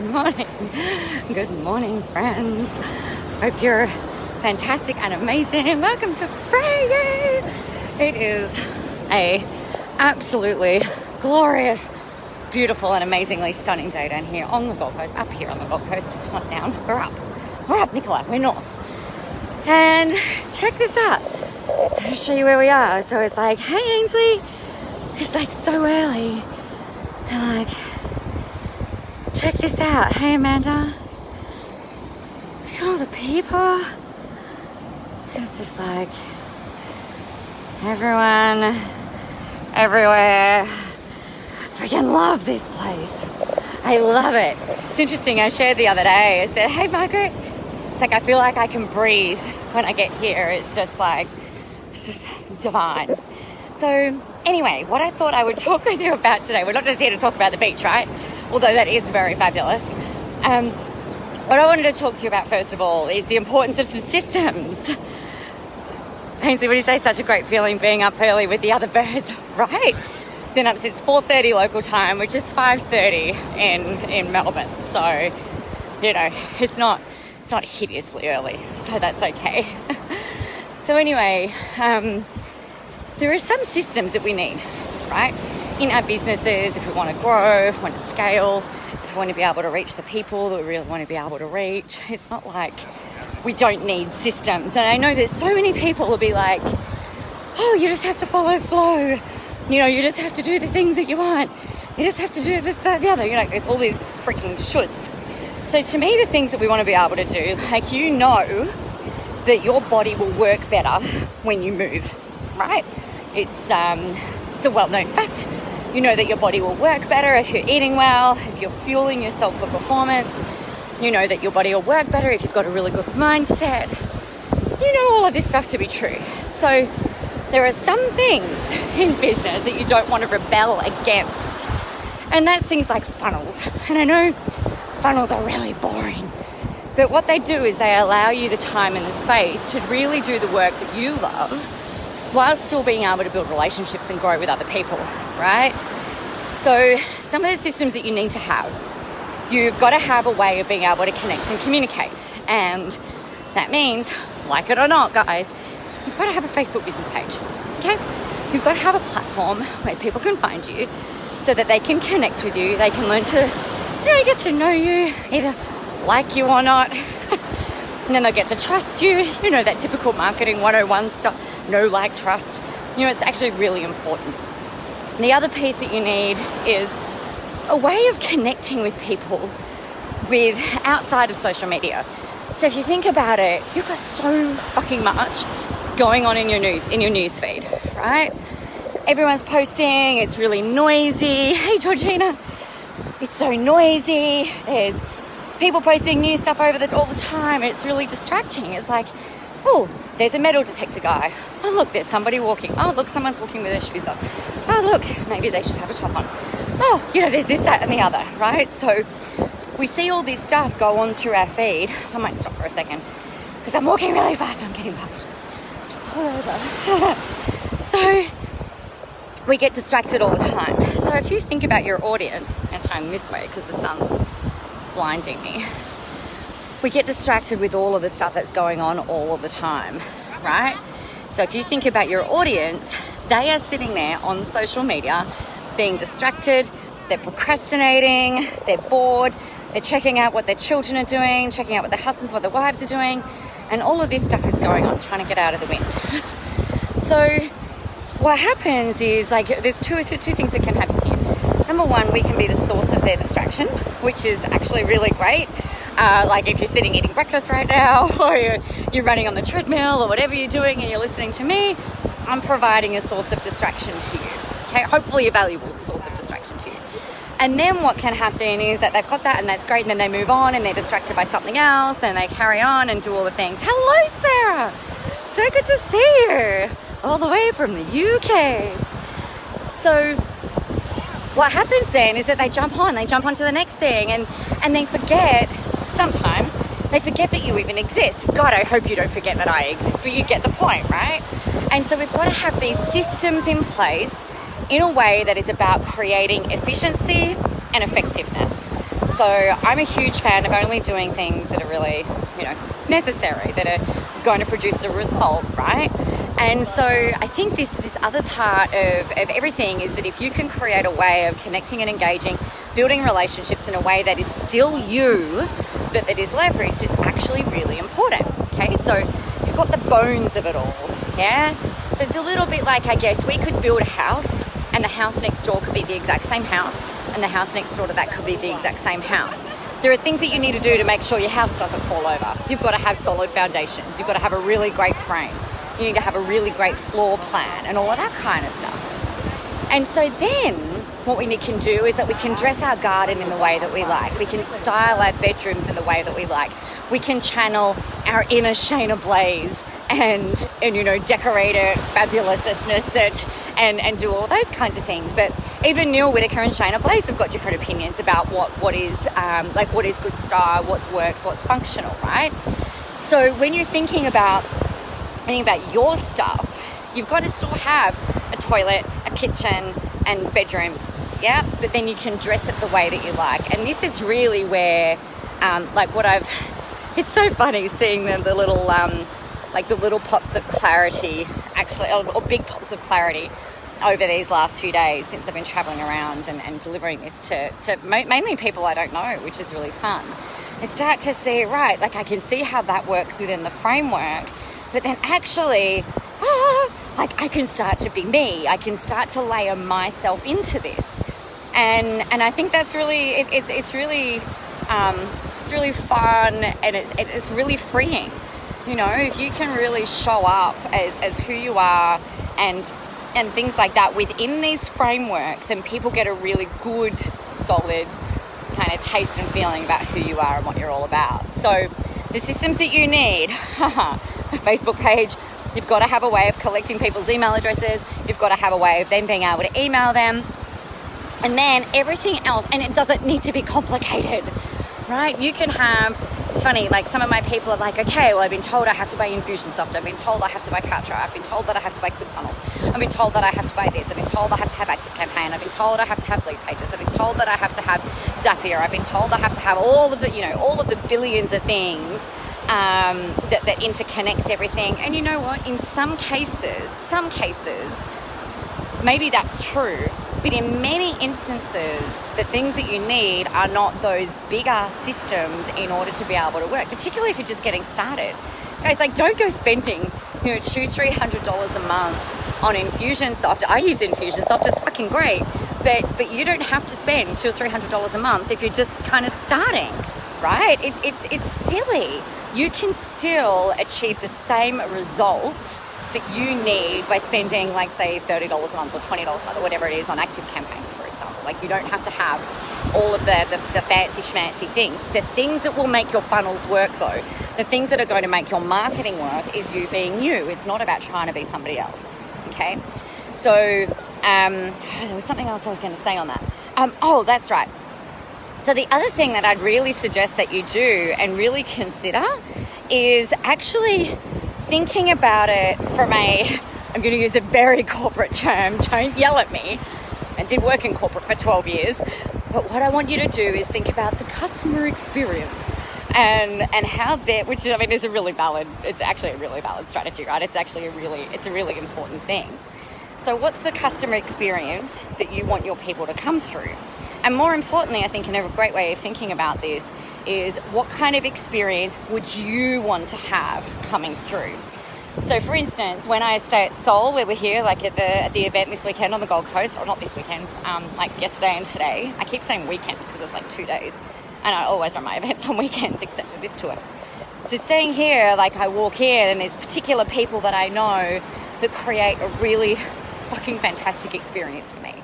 morning. Good morning, friends. Hope you're fantastic and amazing. Welcome to Friday. It is a absolutely glorious, beautiful and amazingly stunning day down here on the Gold Coast. Up here on the Gold Coast, not down. We're up, Nicola. We're north. And check this out. I'll show you where we are. So it's like, hey Ainsley, it's like so early. And like, check this out. Hey Amanda, look at all the people. It's just like everyone, everywhere. Freaking love this place. I love it. It's interesting. I shared the other day. I said, hey Margaret, it's like I feel like I can breathe when I get here. It's just like, it's just divine. So anyway, what I thought I would talk with you about today, we're not just here to talk about the beach, right? Although that is very fabulous. What I wanted to talk to you about first of all is the importance of some systems. Ainsley, what do you say? Such a great feeling being up early with the other birds, right? Been up since 4:30 local time, which is 5:30 in Melbourne. So, you know, it's not hideously early, so that's okay. So anyway, there are some systems that we need, right? In our businesses, if we want to grow, if we want to scale, if we want to be able to reach the people that we really want to be able to reach. It's not like we don't need systems. And I know that so many people will be like, oh, you just have to follow flow. You know, you just have to do the things that you want. You just have to do this, that, the other. You know, there's all these freaking shoulds. So to me, the things that we want to be able to do, like, you know that your body will work better when you move, right? It's a well-known fact. You know that your body will work better if you're eating well, if you're fueling yourself for performance. You know that your body will work better if you've got a really good mindset. You know all of this stuff to be true. So there are some things in business that you don't want to rebel against. And that's things like funnels. And I know funnels are really boring. But what they do is they allow you the time and the space to really do the work that you love while still being able to build relationships and grow with other people, right? So some of the systems that you need to have, you've got to have a way of being able to connect and communicate. And that means, like it or not, guys, you've got to have a Facebook business page, okay? You've got to have a platform where people can find you so that they can connect with you. They can learn to, you know, get to know you, either like you or not. And then they'll get to trust you. You know, that typical marketing 101 stuff. Know, like, trust. You know, it's actually really important. And the other piece that you need is a way of connecting with people with outside of social media. So if you think about it, you've got so fucking much going on in your news feed, right? Everyone's posting, it's really noisy. Hey Georgina, it's so noisy. There's people posting new stuff all the time. It's really distracting. It's like, oh, there's a metal detector guy. Oh look, there's somebody walking. Oh look, someone's walking with their shoes up. Oh look, maybe they should have a top on. Oh, you know, there's this, that and the other, right? So we see all this stuff go on through our feed. I might stop for a second because I'm walking really fast. I'm getting puffed. Just pull over. So we get distracted all the time. So if you think about your audience, and turn this way because the sun's blinding me. We get distracted with all of the stuff that's going on all of the time, right? So if you think about your audience, they are sitting there on social media being distracted, they're procrastinating, they're bored, they're checking out what their children are doing, checking out what their husbands, what their wives are doing, and all of this stuff is going on, trying to get out of the wind. So what happens is, like, there's two things that can happen here. Number one, we can be the source of their distraction, which is actually really great. Like if you're sitting eating breakfast right now, or you're running on the treadmill, or whatever you're doing and you're listening to me, I'm providing a source of distraction to you, okay? Hopefully a valuable source of distraction to you. And then what can happen is that they've got that and that's great, and then they move on and they're distracted by something else and they carry on and do all the things. Hello, Sarah. So good to see you. All the way from the UK. So what happens then is that they jump on to the next thing and they forget, sometimes they forget that you even exist. God, I hope you don't forget that I exist, but you get the point, right? And so we've got to have these systems in place in a way that is about creating efficiency and effectiveness. so I'm a huge fan of only doing things that are really, necessary, that are going to produce a result, right? And so I think this other part of everything is that if you can create a way of connecting and engaging, building relationships in a way that is still you, but that is leveraged, is actually really important, okay? So you've got the bones of it all, yeah? So it's a little bit like, I guess, we could build a house and the house next door could be the exact same house and the house next door to that could be the exact same house. There are things that you need to do to make sure your house doesn't fall over. You've got to have solid foundations. You've got to have a really great frame. You need to have a really great floor plan and all of that kind of stuff. And so then what we can do is that we can dress our garden in the way that we like. We can style our bedrooms in the way that we like. We can channel our inner Shayna Blaze and decorate it, fabulousness it, and do all of those kinds of things. But even Neil Whitaker and Shayna Blaze have got different opinions about what is good style, what works, what's functional, right? So when you're thinking about your stuff, you've got to still have a toilet, a kitchen, and bedrooms, yeah? But then you can dress it the way that you like. And this is really where, it's so funny seeing the little, the little pops of clarity, actually, or big pops of clarity over these last few days since I've been traveling around and delivering this to mainly people I don't know, which is really fun. I start to see, right, I can see how that works within the framework, but then actually, I can start to be me. I can start to layer myself into this. And I think that's really, it's really fun and it's really freeing. If you can really show up as who you are and things like that within these frameworks, and people get a really good, solid kind of taste and feeling about who you are and what you're all about. So the systems that you need, a Facebook page, you've got to have a way of collecting people's email addresses. You've got to have a way of then being able to email them. And then everything else, and it doesn't need to be complicated, right? You can have, it's funny, some of my people are like, okay, well, I've been told I have to buy Infusionsoft. I've been told I have to buy Kartra. I've been told that I have to buy ClickFunnels. I've been told that I have to buy this. I've been told I have to have ActiveCampaign. I've been told I have to have lead pages. I've been told that I have to have Zapier. I've been told I have to have all of the billions of things that interconnect everything. And you know what? In some cases, maybe that's true. But in many instances, the things that you need are not those bigger systems in order to be able to work, particularly if you're just getting started. Guys, don't go spending, $200-300 a month on Infusionsoft. I use Infusionsoft, it's fucking great. But you don't have to spend $200-300 a month if you're just kind of starting, right? It's silly. You can still achieve the same result that you need by spending, say, $30 a month or $20 a month or whatever it is on ActiveCampaign, for example. You don't have to have all of the fancy schmancy things. The things that will make your funnels work, though, the things that are going to make your marketing work is you being you. It's not about trying to be somebody else, okay? So there was something else I was going to say on that. That's right. So the other thing that I'd really suggest that you do and really consider is actually thinking about it from I'm going to use a very corporate term, don't yell at me. I did work in corporate for 12 years, but what I want you to do is think about the customer experience and how which is it's actually a really valid strategy, right? It's a really important thing. So what's the customer experience that you want your people to come through? And more importantly, I think a great way of thinking about this is what kind of experience would you want to have coming through? So for instance, when I stay at Seoul, where we're here, at the event this weekend on the Gold Coast, or not this weekend, yesterday and today. I keep saying weekend because it's 2 days. And I always run my events on weekends except for this tour. So staying here, I walk in and there's particular people that I know that create a really fucking fantastic experience for me.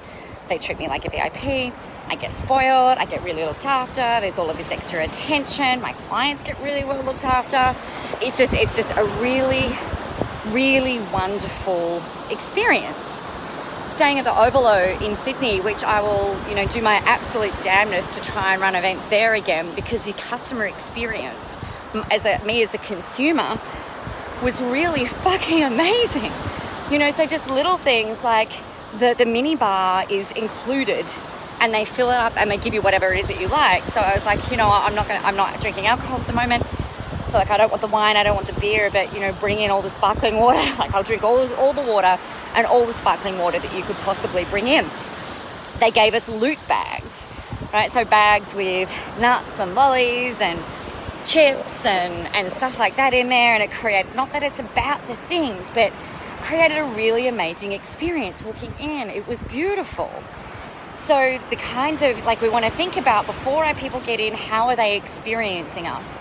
They treat me like a VIP. I get spoiled, I get really looked after, there's all of this extra attention, my clients get really well looked after. It's just a really, really wonderful experience. Staying at the Ovalo in Sydney, which I will, do my absolute damnedest to try and run events there again, because the customer experience, as a consumer, was really fucking amazing. So just little things like the mini bar is included and they fill it up and they give you whatever it is that you like. So I was like, you know, I'm not drinking alcohol at the moment. So like, I don't want the wine, I don't want the beer, but you know, bring in all the sparkling water. Like I'll drink all the water and all the sparkling water that you could possibly bring in. They gave us loot bags, right? So bags with nuts and lollies and chips and stuff like that in there. And it created, not that it's about the things, but created a really amazing experience walking in. It was beautiful. So the kinds of, like, we want to think about before our people get in, how are they experiencing us?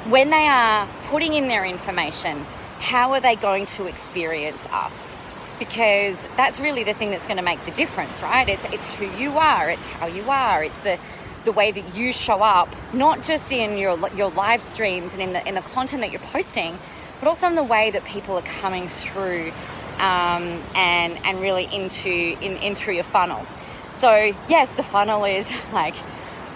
When they are putting in their information, how are they going to experience us? Because that's really the thing that's going to make the difference, right? It's who you are, it's how you are, it's the way that you show up, not just in your live streams and in the content that you're posting, but also in the way that people are coming through and really in through your funnel. So yes, the funnel is like,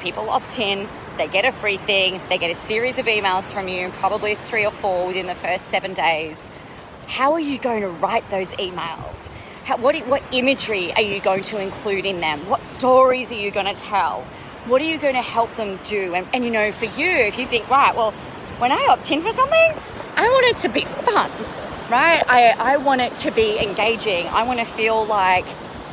people opt in, they get a free thing, they get a series of emails from you, probably 3 or 4 within the first 7 days. How are you going to write those emails? What imagery are you going to include in them? What stories are you going to tell? What are you going to help them do? And you know, for you, if you think, right, well, when I opt in for something, I want it to be fun, right? I want it to be engaging. I want to feel like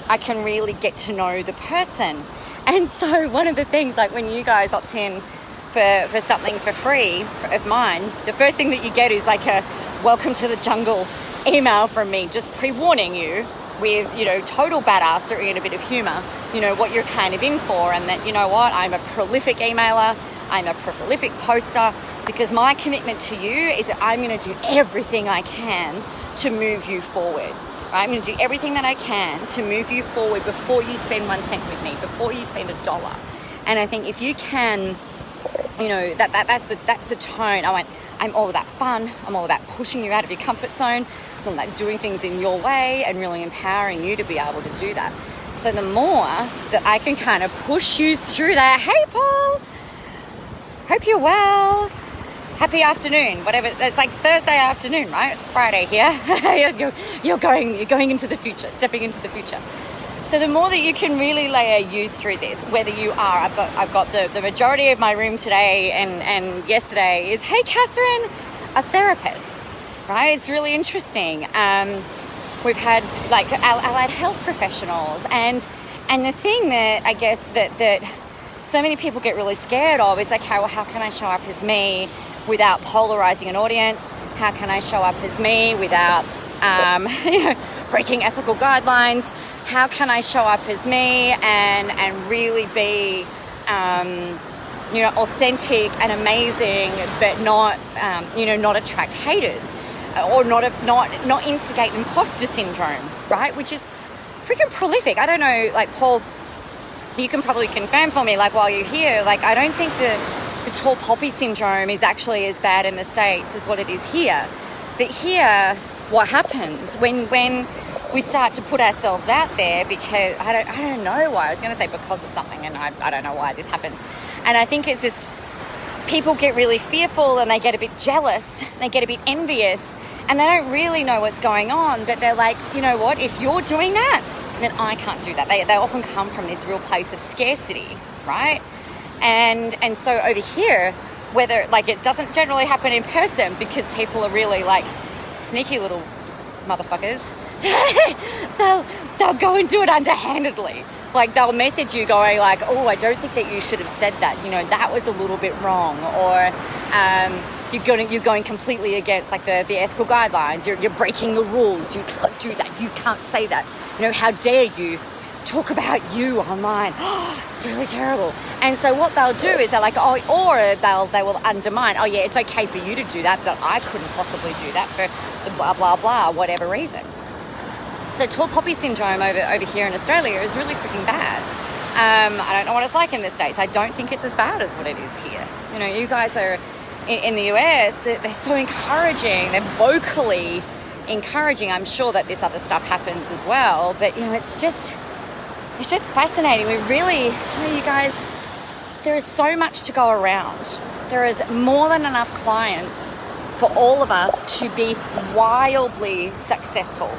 I can really get to know the person. And so one of the things, like when you guys opt in for something for free of mine, the first thing that you get is like a welcome to the jungle email from me, just pre-warning you with, you know, total badassery and a bit of humor, you know, what you're kind of in for, and that, you know what, I'm a prolific emailer, I'm a prolific poster, because my commitment to you is that I'm going to do everything I can to move you forward. Right? I'm going to do everything that I can to move you forward before you spend 1 cent with me, before you spend $1. And I think if you can, you know, that's the tone. I'm all about fun. I'm all about pushing you out of your comfort zone. I'm all about doing things in your way and really empowering you to be able to do that. So the more that I can kind of push you through that, hey Paul, hope you're well. Happy afternoon, whatever. It's like Thursday afternoon, right? It's Friday here. you're going into the future, stepping into the future. So the more that you can really layer you through this, whether you are, I've got the majority of my room today and yesterday is, hey Catherine, are therapists, right? It's really interesting. We've had like allied health professionals, and the thing that I guess that so many people get really scared of is like, how can I show up as me without polarizing an audience? How can I show up as me without breaking ethical guidelines? How can I show up as me and really be authentic and amazing, but not not attract haters, or not instigate imposter syndrome, right? Which is freaking prolific. I don't know, like Paul, you can probably confirm for me, like while you're here, like I don't think the tall poppy syndrome is actually as bad in the States as what it is here. But here, what happens when we start to put ourselves out there, because I don't know why, I was going to say because of something, and I don't know why this happens. And I think it's just people get really fearful and they get a bit jealous, they get a bit envious, and they don't really know what's going on, but they're like, you know what, if you're doing that, then I can't do that. They often come from this real place of scarcity, right? And so over here, whether, like, it doesn't generally happen in person because people are really like sneaky little motherfuckers. they'll go and do it underhandedly. Like they'll message you going like, oh, I don't think that you should have said that. You know, that was a little bit wrong. Or you're going completely against like the ethical guidelines. You're breaking the rules. You can't do that. You can't say that. You know, how dare you talk about you online? It's really terrible. And so what they'll do is they're like, oh, or they will undermine, oh yeah, it's okay for you to do that, but I couldn't possibly do that for the blah, blah, blah, whatever reason. So tall poppy syndrome over here in Australia is really freaking bad. I don't know what it's like in the States. I don't think it's as bad as what it is here. You know, you guys are in the US, they're so encouraging, they're vocally encouraging. I'm sure that this other stuff happens as well, but you know, it's just fascinating. We really, you guys, there is so much to go around. There is more than enough clients for all of us to be wildly successful,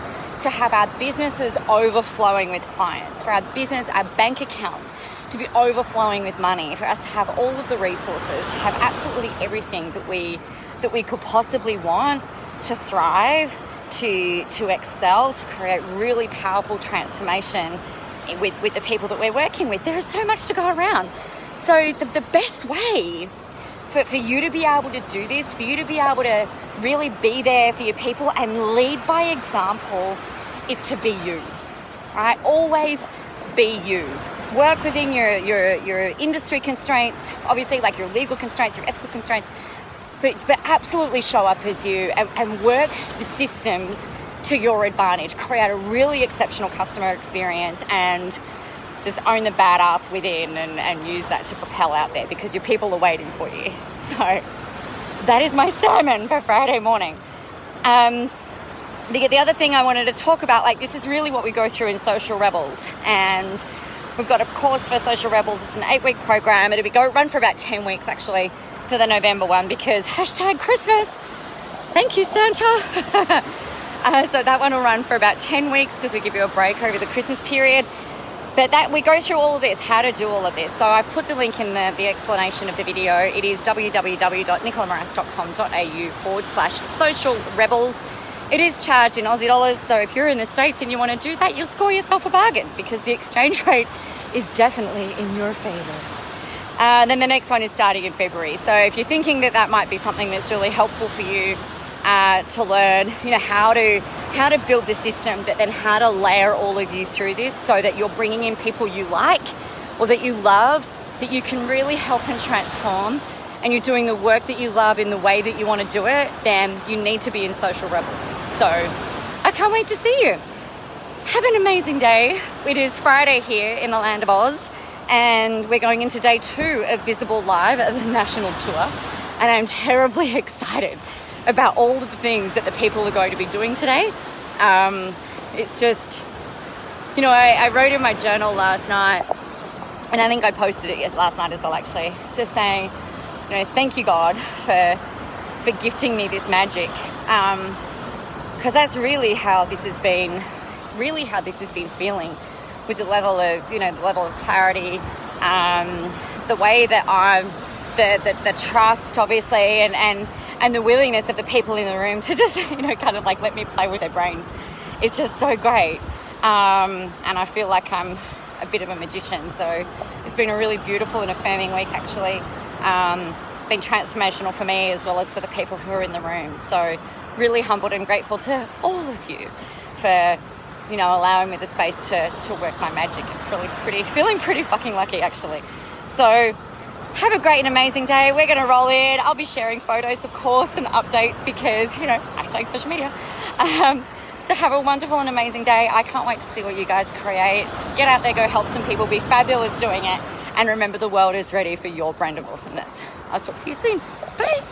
to have our businesses overflowing with clients, for our business, our bank accounts to be overflowing with money, for us to have all of the resources, to have absolutely everything that we could possibly want to thrive, to excel, to create really powerful transformation with the people that we're working with. There is so much to go around. So the best way for you to be able to do this, for you to be able to really be there for your people and lead by example, is to be you, right? Always be you. Work within your industry constraints, obviously, like your legal constraints, your ethical constraints, but absolutely show up as you and work the systems to your advantage. Create a really exceptional customer experience and just own the badass within and use that to propel out there, because your people are waiting for you. So that is my sermon for Friday morning. The other thing I wanted to talk about, like, this is really what we go through in Social Rebels, and we've got a course for Social Rebels. It's an 8-week program. It'll run for about 10 weeks actually for the November one, because #Christmas. Thank you, Santa. So that one will run for about 10 weeks because we give you a break over the Christmas period. But that we go through all of this, how to do all of this. So I've put the link in the explanation of the video. It is www.nicolamoras.com.au/social rebels. It is charged in Aussie dollars. So if you're in the States and you want to do that, you'll score yourself a bargain, because the exchange rate is definitely in your favor. Then the next one is starting in February. So if you're thinking that might be something that's really helpful for you to learn, how to build the system, but then how to layer all of you through this so that you're bringing in people you like or that you love, that you can really help and transform, and you're doing the work that you love in the way that you want to do it, then you need to be in Social Rebels. So I can't wait to see you. Have an amazing day. It is Friday here in the land of Oz, and we're going into day 2 of Visible Live of the national tour, and I'm terribly excited about all of the things that the people are going to be doing today. It's just, I wrote in my journal last night, and I think I posted it last night as well, actually, just saying, thank you, God, for gifting me this magic, because that's really how this has been feeling, with the level of clarity, the way that I'm, the trust, obviously, and the willingness of the people in the room to just, kind of like let me play with their brains. It's just so great. And I feel like I'm a bit of a magician. So it's been a really beautiful and affirming week, actually. Been transformational for me as well as for the people who are in the room. So really humbled and grateful to all of you for, allowing me the space to work my magic. Feeling pretty fucking lucky, actually. So have a great and amazing day. We're going to roll in. I'll be sharing photos, of course, and updates because, #social media. So have a wonderful and amazing day. I can't wait to see what you guys create. Get out there, go help some people, be fabulous doing it. And remember, the world is ready for your brand of awesomeness. I'll talk to you soon. Bye.